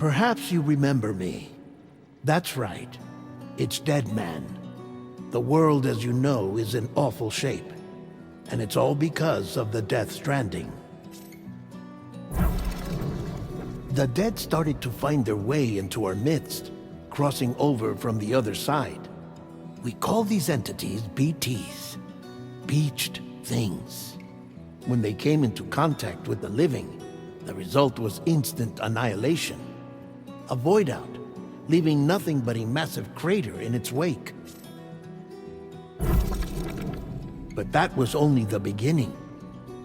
Perhaps you remember me. That's right. It's Deadman. The world, as you know, is in awful shape. And it's all because of the Death Stranding. The dead started to find their way into our midst, crossing over from the other side. We call these entities BTs, Beached Things. When they came into contact with the living, the result was instant annihilation. A void out, leaving nothing but a massive crater in its wake. But that was only the beginning.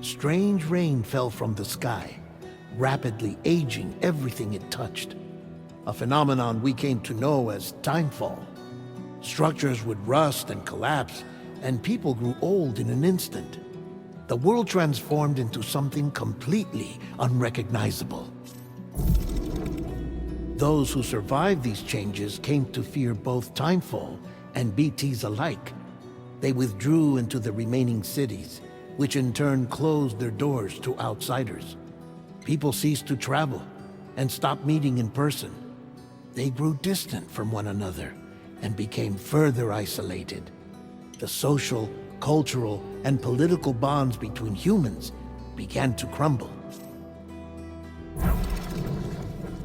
Strange rain fell from the sky, rapidly aging everything it touched. A phenomenon we came to know as timefall. Structures would rust and collapse, and people grew old in an instant. The world transformed into something completely unrecognizable. Those who survived these changes came to fear both timefall and BTs alike. They withdrew into the remaining cities, which in turn closed their doors to outsiders. People ceased to travel and stopped meeting in person. They grew distant from one another and became further isolated. The social, cultural, and political bonds between humans began to crumble.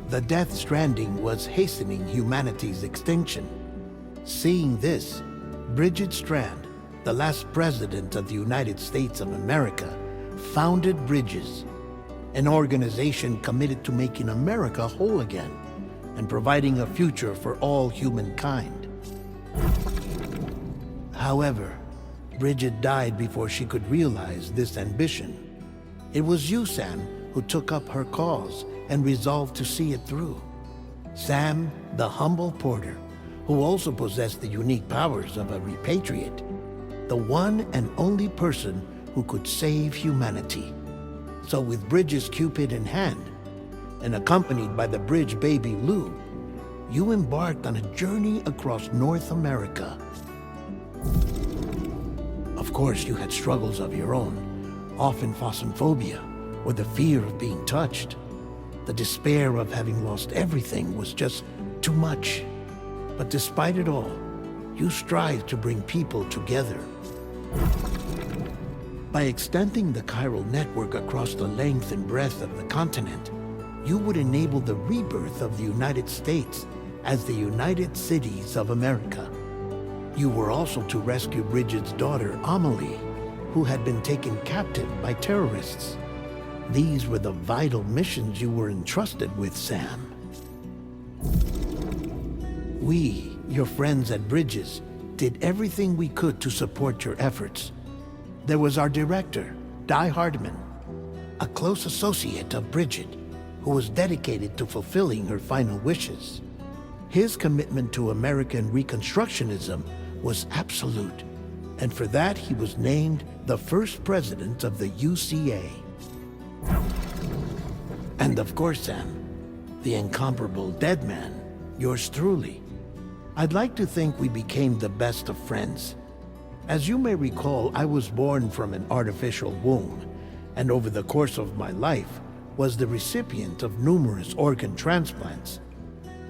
The Death Stranding was hastening humanity's extinction. Seeing this, Bridget Strand, the last president of the United States of America, founded Bridges, an organization committed to making America whole again and providing a future for all humankind. However, Bridget died before she could realize this ambition. It was you, Sam, who took up her cause and resolved to see it through. Sam, the humble porter, who also possessed the unique powers of a repatriate, the one and only person who could save humanity. So with Bridges' Cupid in hand, and accompanied by the bridge baby Lou, you embarked on a journey across North America. Of course, you had struggles of your own, often phasmophobia, or the fear of being touched. The despair of having lost everything was just too much. But despite it all, you strive to bring people together. By extending the chiral network across the length and breadth of the continent, you would enable the rebirth of the United States as the United Cities of America. You were also to rescue Bridget's daughter, Amelie, who had been taken captive by terrorists. These were the vital missions you were entrusted with, Sam. We, your friends at Bridges, did everything we could to support your efforts. There was our director, Di Hardman, a close associate of Bridget, who was dedicated to fulfilling her final wishes. His commitment to American Reconstructionism was absolute, and for that he was named the first president of the UCA. And of course, Sam, the incomparable Deadman, yours truly. I'd like to think we became the best of friends. As you may recall, I was born from an artificial womb, and over the course of my life was the recipient of numerous organ transplants.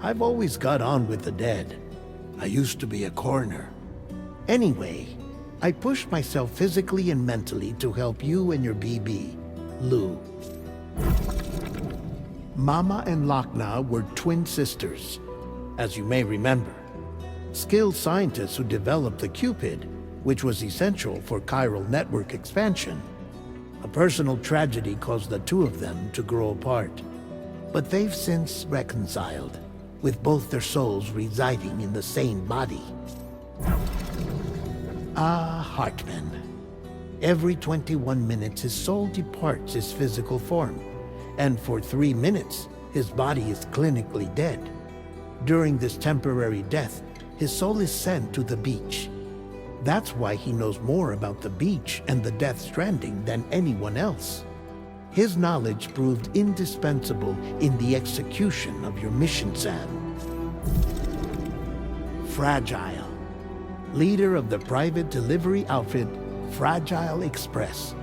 I've always got on with the dead. I used to be a coroner. Anyway, I pushed myself physically and mentally to help you and your BB, Lou. Mama and Lakna were twin sisters, as you may remember. Skilled scientists who developed the Cupid, which was essential for chiral network expansion. A personal tragedy caused the two of them to grow apart. But they've since reconciled, with both their souls residing in the same body. Ah, Hartman. Every 21 minutes his soul departs his physical form, and for 3 minutes his body is clinically dead. During this temporary death, his soul is sent to the beach. That's why he knows more about the beach and the Death Stranding than anyone else. His knowledge proved indispensable in the execution of your mission, Sam. Fragile, leader of the private delivery outfit Fragile Express.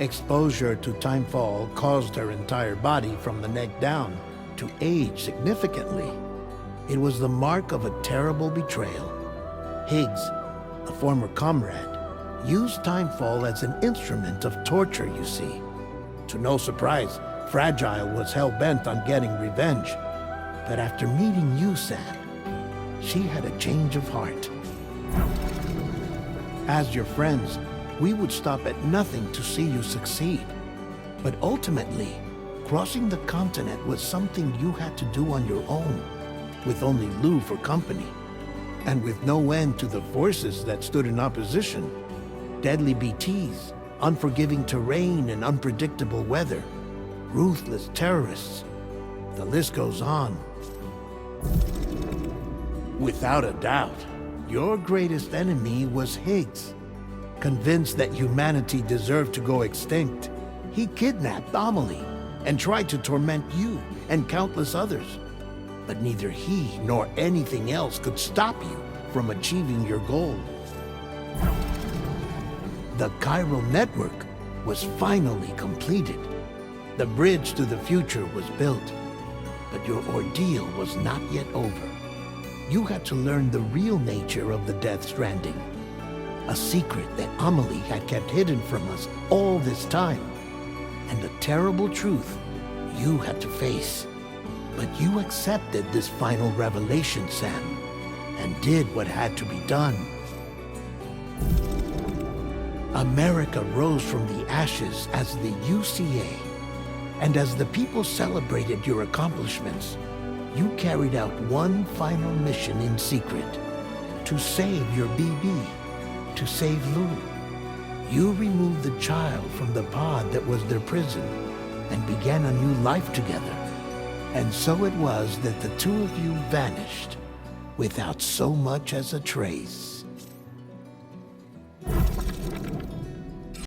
Exposure to timefall caused her entire body from the neck down to age significantly. It was the mark of a terrible betrayal. Higgs, a former comrade, used Timefall as an instrument of torture, you see. To no surprise, Fragile was hell-bent on getting revenge. But after meeting you, Sam, she had a change of heart. As your friends, we would stop at nothing to see you succeed. But ultimately, crossing the continent was something you had to do on your own, with only Lou for company, and with no end to the forces that stood in opposition. Deadly BTs, unforgiving terrain and unpredictable weather, ruthless terrorists. The list goes on. Without a doubt, your greatest enemy was Higgs. Convinced that humanity deserved to go extinct, he kidnapped Amelie and tried to torment you and countless others. But neither he nor anything else could stop you from achieving your goal. The chiral network was finally completed. The bridge to the future was built. But your ordeal was not yet over. You had to learn the real nature of the Death Stranding. A secret that Amelie had kept hidden from us all this time. And the terrible truth you had to face. But you accepted this final revelation, Sam, and did what had to be done. America rose from the ashes as the UCA, and as the people celebrated your accomplishments, you carried out one final mission in secret, to save your BB, to save Lou. You removed the child from the pod that was their prison, and began a new life together. And so it was that the two of you vanished, without so much as a trace.